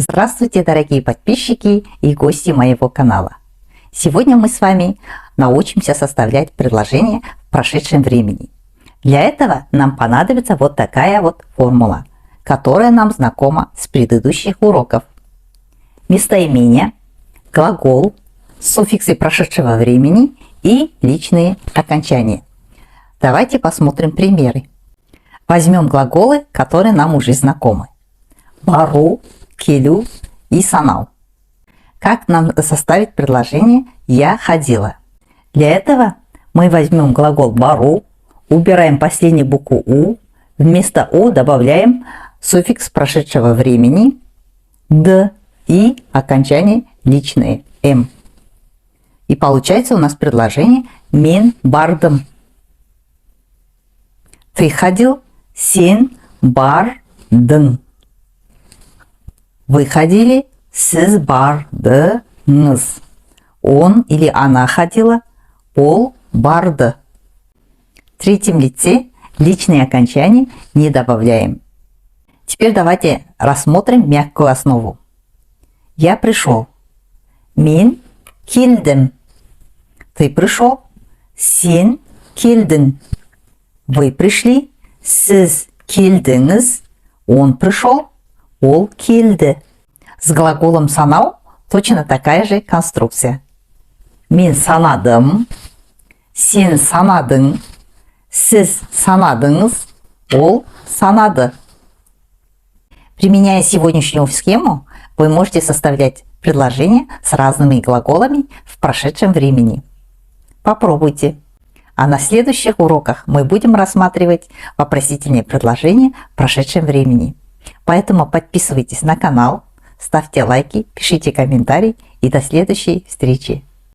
Здравствуйте, дорогие подписчики и гости моего канала. Сегодня мы с вами научимся составлять предложения в прошедшем времени. Для этого нам понадобится вот такая вот формула, которая нам знакома с предыдущих уроков. Местоимение, глагол, суффиксы прошедшего времени и личные окончания. Давайте посмотрим примеры. Возьмем глаголы, которые нам уже знакомы. Бару, келю и санал. Как нам составить предложение «я ходила»? Для этого мы возьмем глагол бару, убираем последнюю букву «у», вместо «у» добавляем суффикс прошедшего времени «д» и окончание личное «м». И получается у нас предложение «мен бардым». Ты ходил, сен бардың. Вы ходили, сіз бардыңыз. Он или она ходила, ол барды. В третьем лице личные окончания не добавляем. Теперь давайте рассмотрим мягкую основу. Я пришел. Мен келдім. Ты пришел. Сен келдің. Вы пришли. Сіз келдіңіз. Он пришел. Ол келді. С глаголом санау точно такая же конструкция. Мен санадым. Сен санадың. Сіз санадыңыз. Ол санады. Применяя сегодняшнюю схему, вы можете составлять предложения с разными глаголами в прошедшем времени. Попробуйте. А на следующих уроках мы будем рассматривать вопросительные предложения в прошедшем времени. Поэтому подписывайтесь на канал, ставьте лайки, пишите комментарии и до следующей встречи.